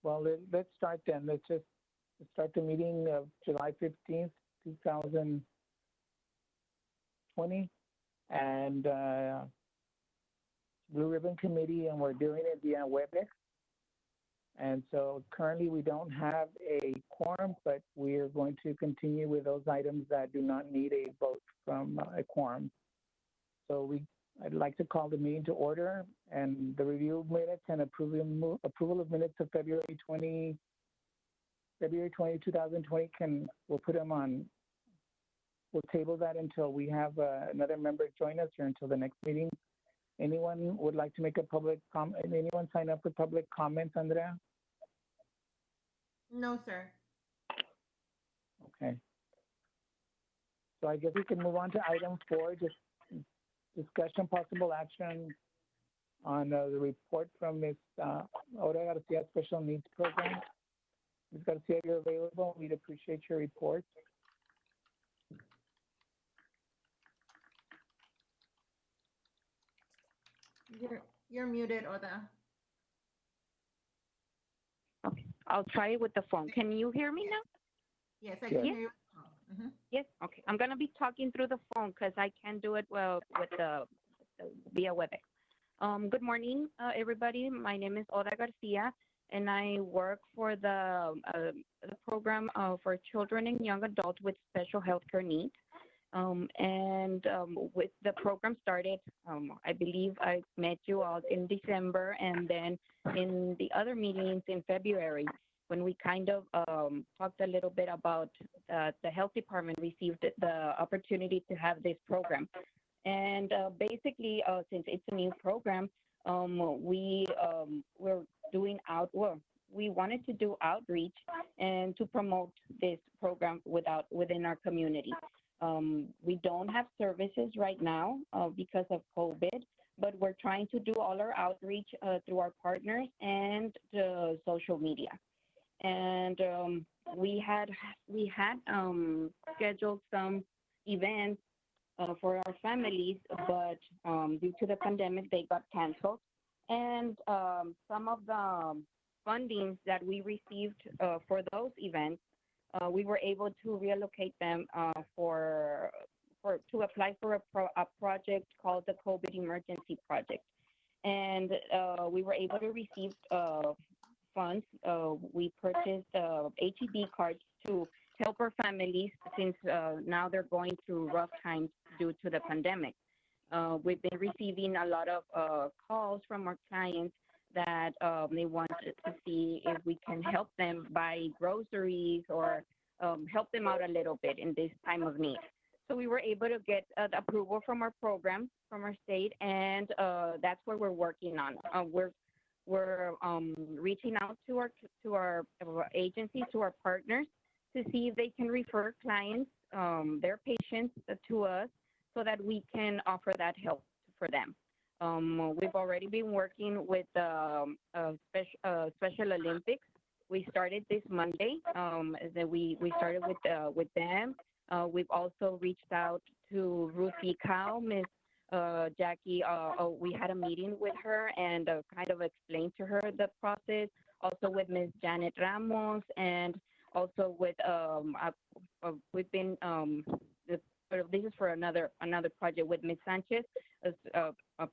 Well, let's start then. Let's just start the meeting of July 15th, 2020. And Blue Ribbon Committee, and we're doing it via WebEx. And so currently we don't have a quorum, but we are going to continue with those items that do not need a vote from a quorum. So I'd like to call the meeting to order, and the review of minutes and approval of minutes of February 20, 2020 we'll put them on, we'll table that until we have another member join us or until the next meeting. Anyone would like to make a public comment? Anyone sign up for public comments, Andrea? No, sir. Okay. So I guess we can move on to item 4, just discussion possible action on the report from Ms. Ora Garcia Special Needs Program. Ms. Garcia, you're available. We'd appreciate your report. You're muted, Oda. Okay, I'll try it with the phone. Can you hear me now? Yes, I can hear you. Yes, okay. I'm going to be talking through the phone because I can't do it well with the via WebEx. Good morning, everybody. My name is Oda Garcia, and I work for the program for children and young adults with special healthcare needs. With the program started, I believe I met you all in December, and then in the other meetings in February, when we kind of talked a little bit about the health department received the opportunity to have this program. And basically, since it's a new program, we're doing we wanted to do outreach and to promote this program within our community. We don't have services right now because of COVID, but we're trying to do all our outreach through our partners and the social media. And we had scheduled some events for our families, but due to the pandemic, they got canceled. And some of the fundings that we received for those events, we were able to reallocate them to apply for a project called the COVID Emergency Project. And we were able to receive funds. We purchased HEB cards to help our families since now they're going through rough times due to the pandemic. We've been receiving a lot of calls from our clients that they want to see if we can help them buy groceries or help them out a little bit in this time of need. So we were able to get the approval from our program, from our state, and that's what we're working on. We're reaching out to our agencies, to our partners, to see if they can refer clients, their patients, to us, so that we can offer that help for them. We've already been working with Special Olympics. We started this Monday. We started with them. We've also reached out to Ruthie Cow, Miss Jackie. We had a meeting with her and kind of explained to her the process. Also with Miss Janet Ramos, and also with we've been this is for another project with Miss Sanchez,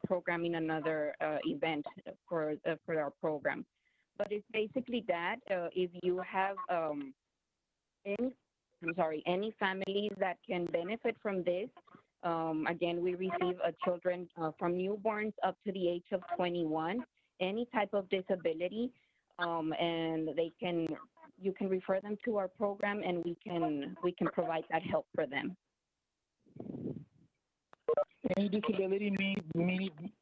programming another event for our program. But it's basically that if you have any families that can benefit from this, again, we receive children from newborns up to the age of 21, any type of disability, and you can refer them to our program, and we can provide that help for them. Any disability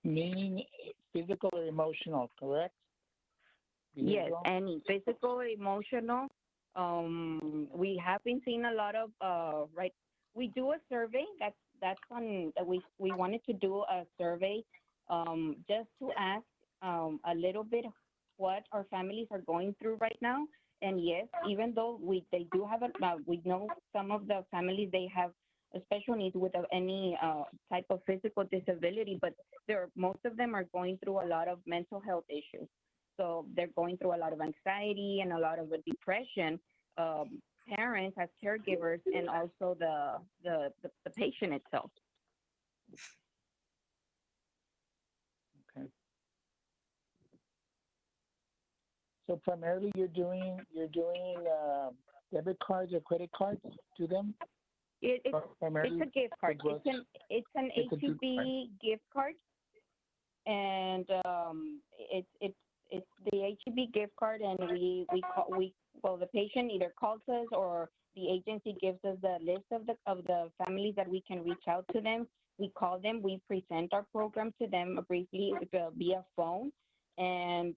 meaning physical or emotional, correct? Yes, any physical, emotional. We have been seeing a lot of we do a survey. That's on. We wanted to do a survey just to ask a little bit what our families are going through right now. And yes, even though they do have we know some of the families, they have special needs without any type of physical disability, but most of them are going through a lot of mental health issues. So they're going through a lot of anxiety and a lot of depression. Parents as caregivers and also the patient itself. Okay. So primarily you're doing debit cards or credit cards to them? It's Primarily a gift card. It's an it's a gift HEB gift card, and it's the HEB gift card, and well, the patient either calls us or the agency gives us the list of the families that we can reach out to them. We call them, we present our program to them briefly via phone, and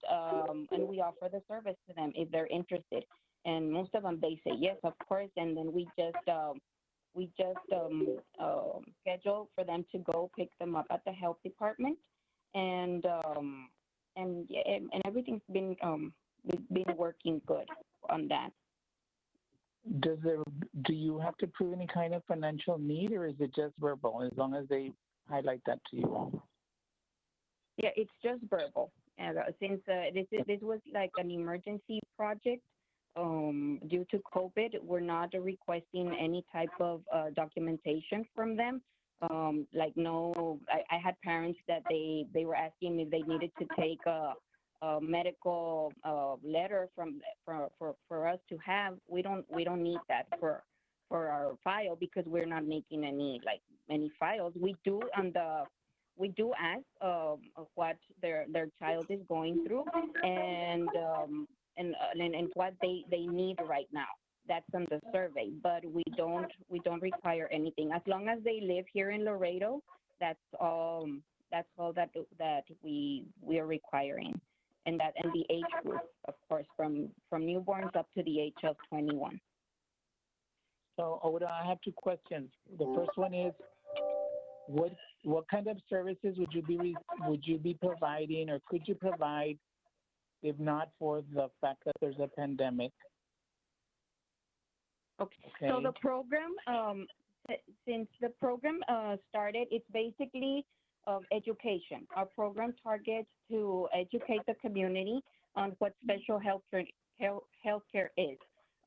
we offer the service to them if they're interested. And most of them they say yes, of course, and then we just schedule for them to go pick them up at the health department, and yeah, and everything's been working good on that. Do you have to prove any kind of financial need, or is it just verbal? As long as they highlight that to you all. Yeah, it's just verbal. And since this was like an emergency project, due to COVID, we're not requesting any type of documentation from them. Like no, I had parents that they were asking if they needed to take a medical letter for us to have. We don't need that for our file because we're not making any files. We do ask what their child is going through and what they need right now. That's on the survey, but we don't require anything as long as they live here in Laredo. That's all. That's all that we are requiring, and the age group, of course, from newborns up to the age of 21. So, Oda, I have two questions. The first one is, what kind of services would you be providing, or could you provide, if not for the fact that there's a pandemic? Okay. So the program, since the program started, it's basically education. Our program targets to educate the community on what special healthcare is.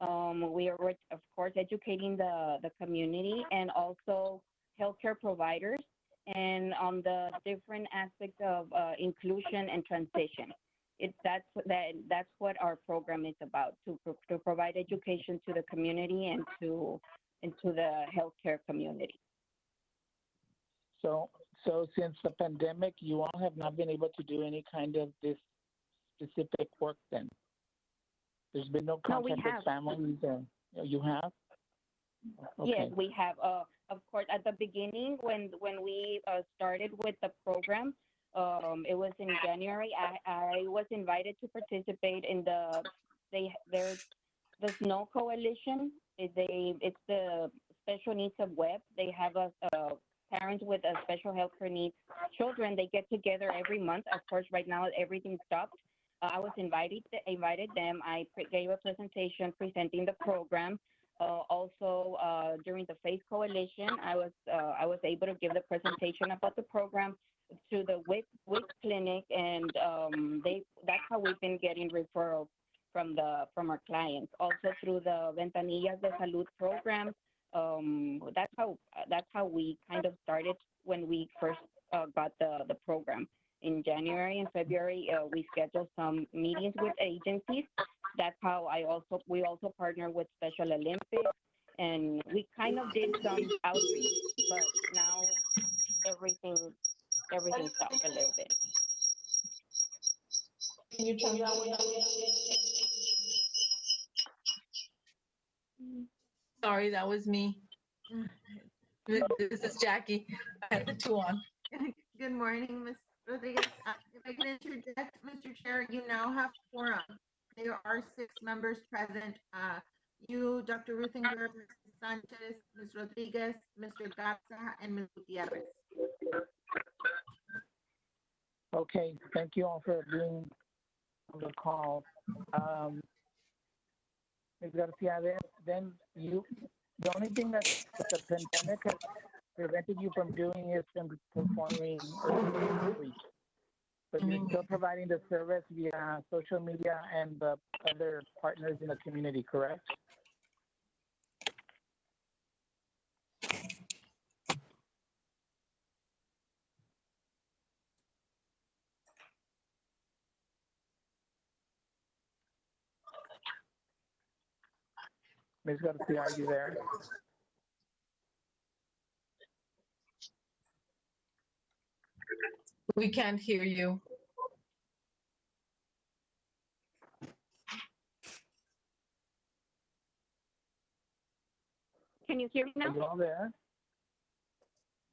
We are, of course, educating the community and also healthcare providers and on the different aspects of inclusion and transition. That's what our program is about, to provide education to the community and to the healthcare community. So since the pandemic, you all have not been able to do any kind of this specific work then? There's been no No, we contact with have. families, or you have? Yes, Okay. we have. Of course, at the beginning, when we started with the program, it was in January. I was invited to participate in there's the Snow Coalition. It's the special needs of Web. They have parents with special healthcare needs children. They get together every month. Of course, right now everything stopped. I was invited them. I gave a presentation presenting the program. Also, during the Faith Coalition, I was able to give the presentation about the program to the WIC clinic, and that's how we've been getting referrals from our clients. Also through the Ventanillas de Salud program. That's how we kind of started when we first got the program. In January and February, we scheduled some meetings with agencies. That's how we also partner with Special Olympics, and we kind of did some outreach, but now everything stopped a little bit. Can you turn that one up? Sorry, that was me. This is Jackie. I had the two on. Good morning, Ms. Rodriguez. If I can interject, Mr. Chair, you now have quorum. There are 6 members present. You, Dr. Ruthinger, Mrs. Sanchez, Ms. Rodriguez, Mr. Garza, and Ms. Gutierrez. Okay. Thank you all for being on the call. Ms. Garcia, then the only thing that the pandemic has prevented you from doing is from performing outreach. but you're still providing the service via social media and the other partners in the community, correct? Ms. Garcia, are you there? We can't hear you. Can you hear me Are now? you all there?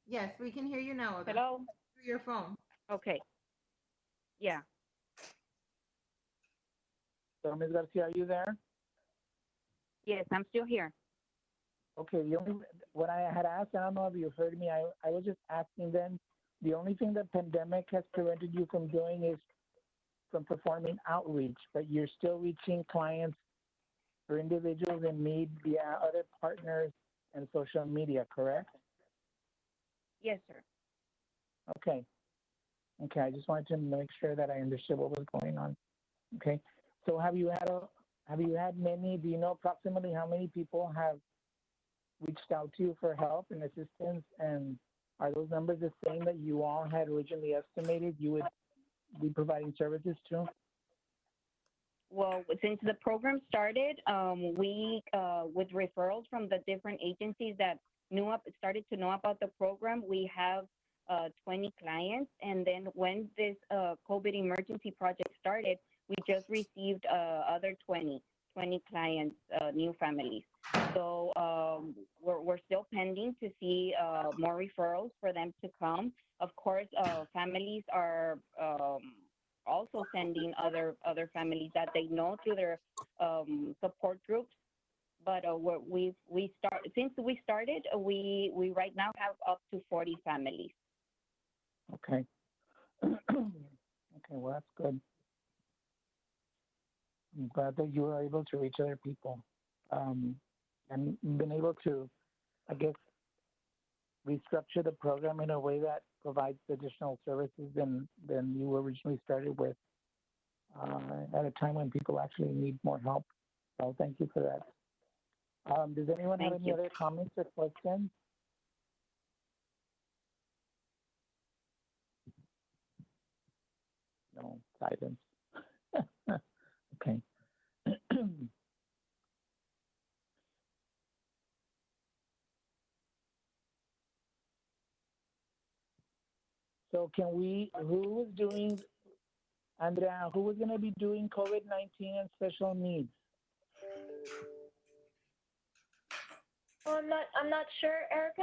Yes, we can hear you now. Oda, Hello? through your phone. Okay. Yeah. So, Ms. Garcia, are you there? Yes, I'm still here. Okay, what I had asked, I don't know if you heard me, I was just asking them, the only thing the pandemic has prevented you from doing is from performing outreach, but you're still reaching clients or individuals in need via other partners and social media, correct? Yes, sir. Okay. Okay, I just wanted to make sure that I understood what was going on. Okay. So have you had many, do you know approximately how many people have reached out to you for help and assistance? And are those numbers the same that you all had originally estimated you would be providing services to? Well, since the program started, we, with referrals from the different agencies that started to know about the program, we have 20 clients. And then when this COVID emergency project started, we just received other 20 clients, new families. So we're still pending to see more referrals for them to come. Of course, families are also sending other families that they know through their support groups. But since we started, we right now have up to 40 families. Okay. Okay, well, that's good. I'm glad that you were able to reach other people and been able to, I guess, restructure the program in a way that provides additional services than you originally started with at a time when people actually need more help. So thank you for that. Does anyone have any other comments or questions? No, silence. Okay. So who was doing, Andrea, who was going to be doing COVID-19 and special needs? Oh, I'm not sure, Erica.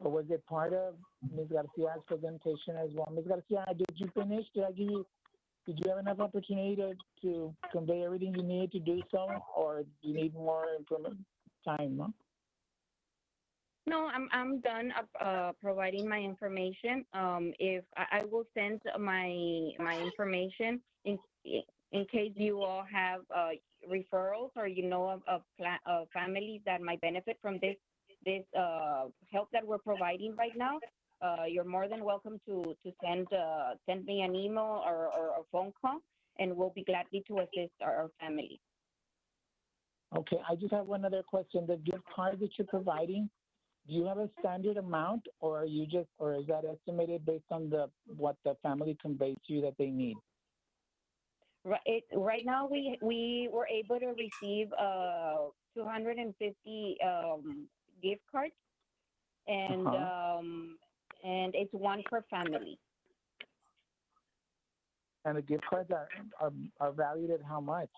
Or was it part of Ms. Garcia's presentation as well? Ms. Garcia, did you finish? Did you have enough opportunity to convey everything you needed to do so, or do you need more time? Huh? No, I'm done providing my information. If I will send my information in case you all have referrals or you know of families that might benefit from this help that we're providing right now. You're more than welcome to send me an email or a phone call, and we'll be gladly to assist our family. Okay, I just have one other question. The gift card that you're providing, do you have a standard amount, or is that estimated based on what the family conveys to you that they need? Right now, we were able to receive 250 gift cards, and and it's one per family. And the gift cards are valued at how much?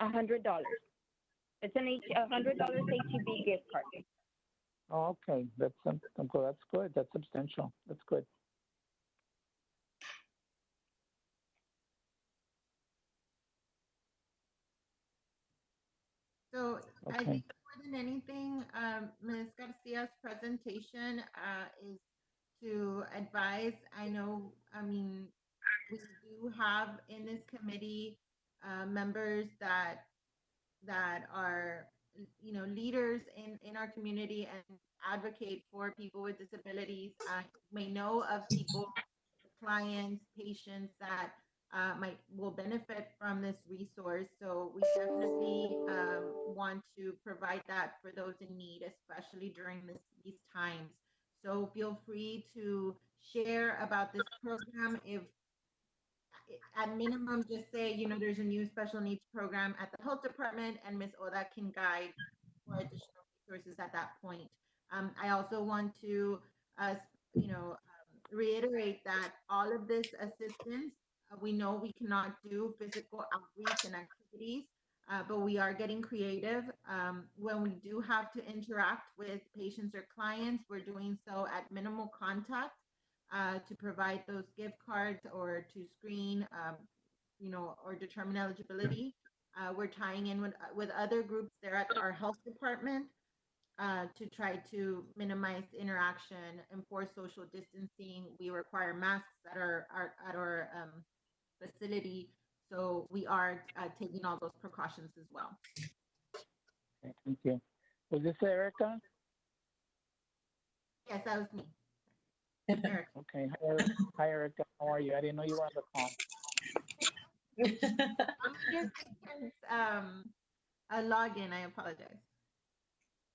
$100. It's $100 HEB gift card. Oh, okay, that's good. That's substantial. That's good. So Okay. I think more than anything, Ms. Garcia's presentation is to advise. I know, I mean, we do have in this committee members that are leaders in our community and advocate for people with disabilities. May know of people, clients, patients that might will benefit from this resource. So we definitely want to provide that for those in need, especially during these times. So feel free to share about this program. If at minimum, just say, there's a new special needs program at the health department, and Ms. Oda can guide for additional resources at that point. I also want to, uh, you know, reiterate that all of this assistance, we know we cannot do physical outreach and activities, but we are getting creative. When we do have to interact with patients or clients, we're doing so at minimal contact to provide those gift cards or to screen, or determine eligibility. We're tying in with other groups there at our health department to try to minimize interaction, enforce social distancing. We require masks at our facility, so we are taking all those precautions as well. Okay, thank you. Was this Erica? Yes, that was me. Eric. Okay. Hi, Erica. How are you? I didn't know you were on the call. A login. I apologize.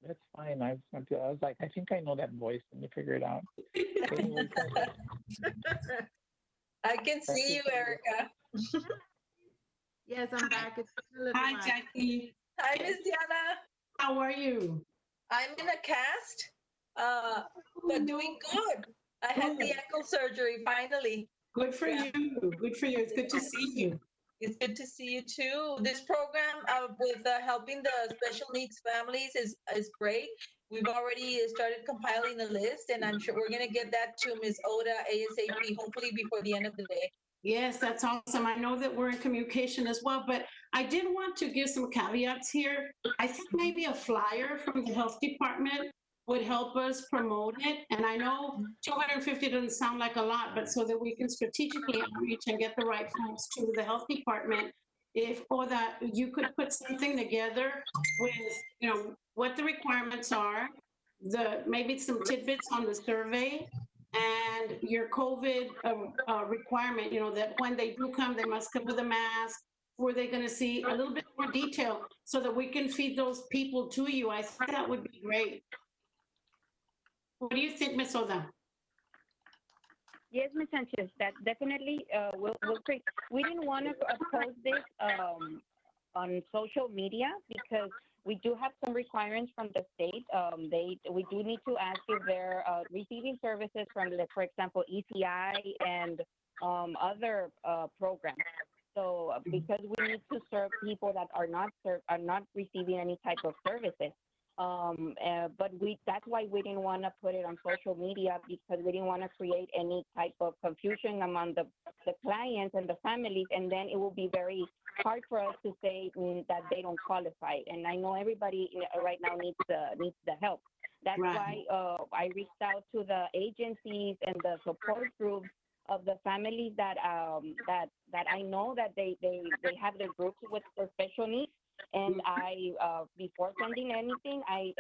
That's fine. I was like, I think I know that voice, and you figure it out. Anyway, I can see you, Erica. Yes, I'm back. It's been a little Hi, while. Jackie. Hi, Miss Diana. How are you? I'm in a cast, but doing good. I had the echo surgery finally. Good for Yeah. you. Good for you. It's good to see you. It's good to see you too. This program with helping the special needs families is great. We've already started compiling a list, and I'm sure we're going to get that to Ms. Oda ASAP, hopefully before the end of the day. Yes, that's awesome. I know that we're in communication as well, but I did want to give some caveats here. I think maybe a flyer from the health department would help us promote it. And I know 250 doesn't sound like a lot, but so that we can strategically outreach and get the right folks to the health department, or that you could put something together with, what the requirements are, maybe some tidbits on the survey, and your COVID requirement, that when they do come, they must come with a mask. Were they going to see a little bit more detail so that we can feed those people to you? I think that would be great. What do you think, Ms. Oda? Yes, Ms. Sanchez, that definitely will create. We didn't want to post this on social media because we do have some requirements from the state. We do need to ask if they're receiving services from, for example, ECI and other programs. So because we need to serve people that are not receiving any type of services. But that's why we didn't want to put it on social media, because we didn't want to create any type of confusion among the clients and the families, and then it will be very hard for us to say that they don't qualify. And I know everybody right now needs the help. That's Right. why I reached out to the agencies and the support groups of the families that I know that they have their groups with the special needs. And I, before sending anything, I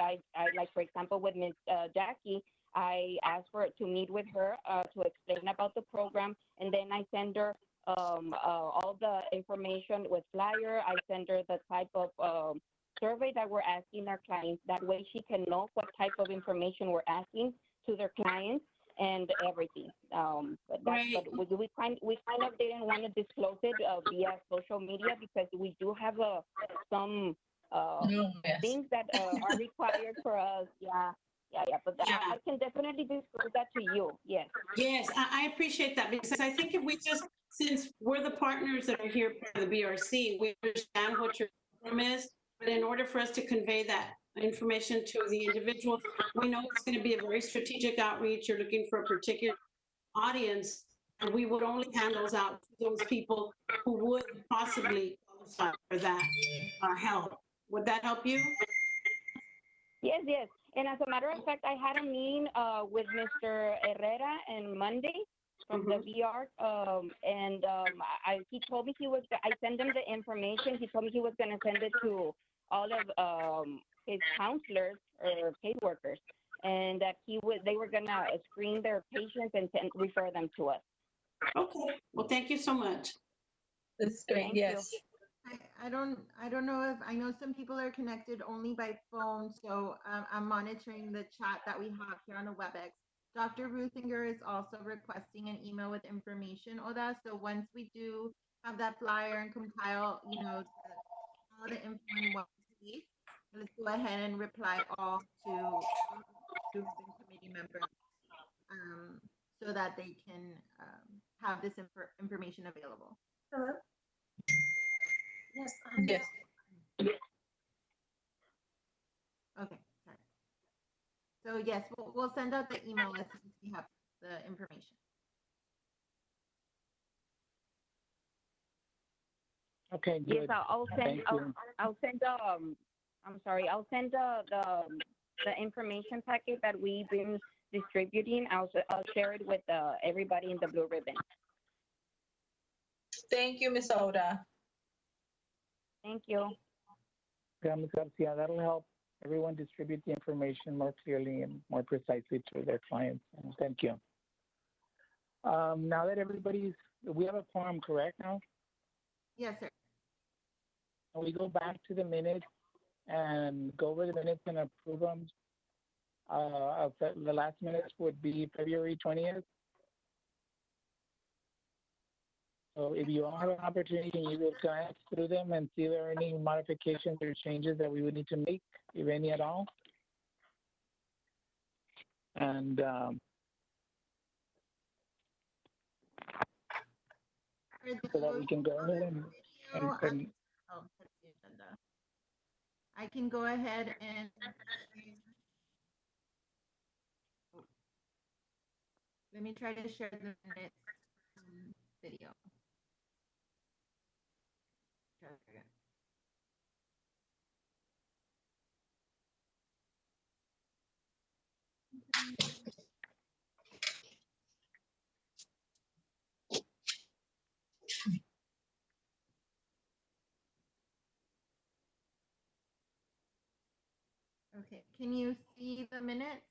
like, for example, with Ms. Jackie, I asked her to meet with her to explain about the program, and then I send her all the information with flyer. I send her the type of survey that we're asking our clients. That way she can know what type of information we're asking to their clients and everything. But we kind of didn't want to disclose it via social media, because we do have some things that are required for us. Yeah. But I can definitely disclose that to you. Yes. Yes, I appreciate that, because I think if we since we're the partners that are here for the BRC, we understand what your program is, but in order for us to convey that information to the individuals, we know it's going to be a very strategic outreach. You're looking for a particular audience, and we would only hand those out to those people who would possibly qualify for that help. Would that help you? Yes. And as a matter of fact, I had a meeting with Mr. Herrera on Monday, from the VR, he told me I sent him the information. He told me he was gonna send it to all of his counselors or caseworkers, and that they were gonna screen their patients and refer them to us. Okay, well, thank you so much. That's great, Thank you. yes. I don't know if, I know some people are connected only by phone, so I'm monitoring the chat that we have here on the WebEx. Dr. Ruthinger is also requesting an email with information, Oda. So once we do have that flyer and compile, all the info in one piece, let's go ahead and reply all to all the committee members, so that they can have this information available. Hello? Yes. Yes. Okay, sorry. So yes, we'll send out the email as soon as we have the information. Okay, Yes, good. I'll send. Thank you. I'll send. I'm sorry. I'll send the information packet that we've been distributing. I'll share it with everybody in the Blue Ribbon. Thank you, Ms. Oda. Thank you. Yeah, Ms. Garcia, that'll help everyone distribute the information more clearly and more precisely to their clients. And thank you. Now that we have a quorum, correct now? Yes, sir. We go back to the minutes and go over the minutes and approve them. The last minutes would be February 20th. So if you all have an opportunity, can you just glance through them and see if there are any modifications or changes that we would need to make, if any at all? And so that we can go ahead and Oh, that's the agenda. I can go ahead and let me try to share the minutes video. Try that again. Okay, can you see the minutes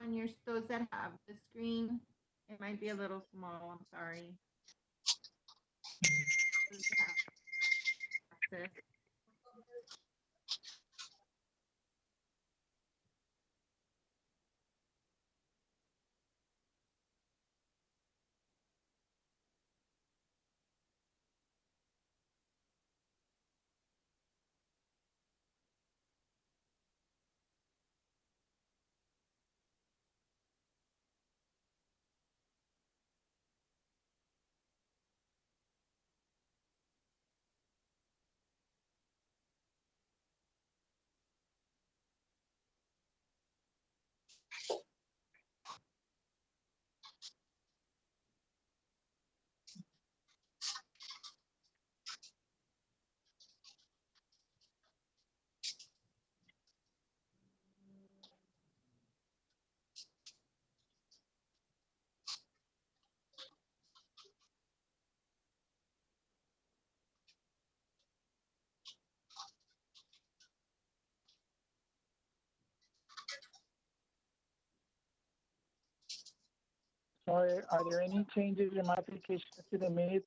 on those that have the screen? It might be a little small, I'm sorry. Those that have access. so are there any changes or modifications to the minutes?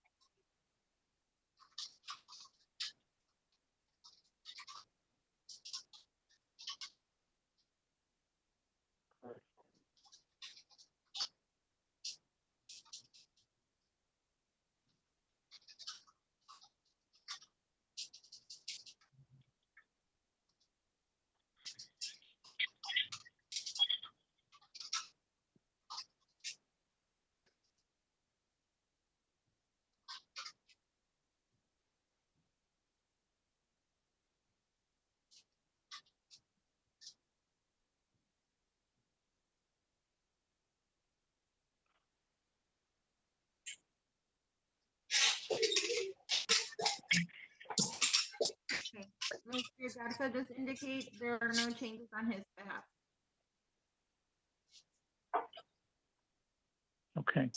Okay, Mr. Garza does indicate there are no changes on his behalf. Okay.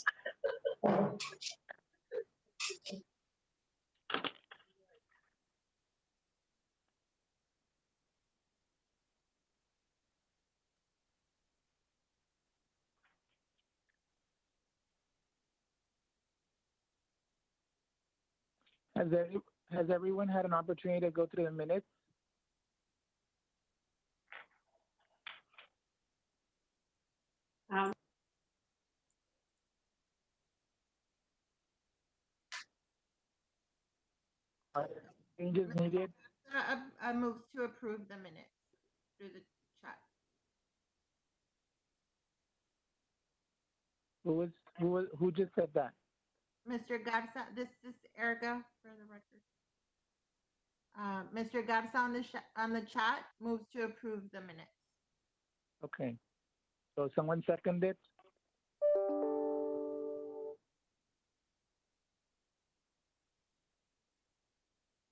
Has, every, has everyone had an opportunity to go through the minutes? Um, Are there changes needed? I move to approve the minutes through the chat. Who just said that? Mr. Garza, this is Erica for the record. Mr. Garza on the chat moves to approve the minutes. Okay. So someone seconded?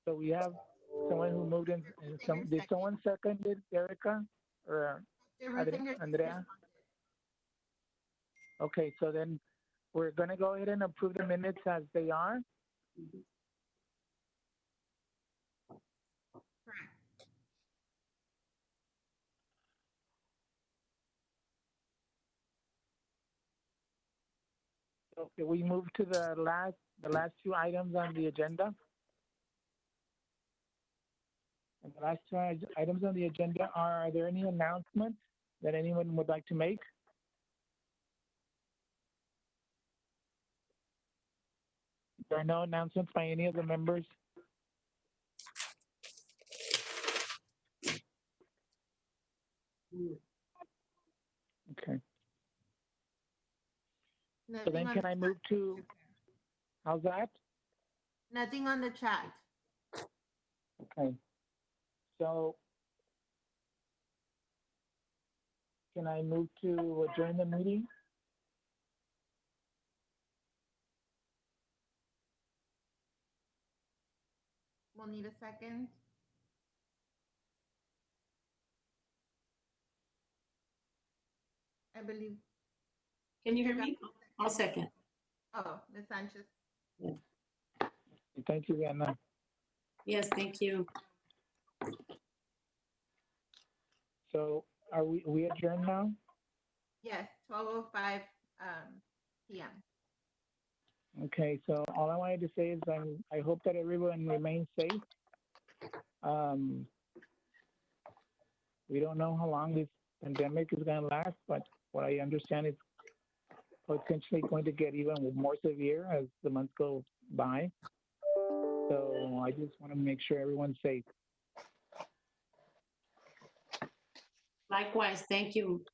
So we have someone who moved in. Did someone second it, Erica or Andrea? Okay, so then we're going to go ahead and approve the minutes as they are. Correct. So can we move to the last two items on the agenda? And the last two items on the agenda are there any announcements that anyone would like to make? There are no announcements by any of the members. Okay. So then can I move to, how's that? Nothing on the chat. Okay. So can I move to adjourn the meeting? We'll need a second. I believe. Can you hear me? I'll second. Oh, Ms. Sanchez. Yes. Thank you, Anna. Yes, thank you. So are we adjourned now? Yes, 12:05 p.m. Okay, so all I wanted to say is I hope that everyone remains safe. We don't know how long this pandemic is going to last, but what I understand is potentially going to get even more severe as the months go by. So I just want to make sure everyone's safe. Likewise, thank you.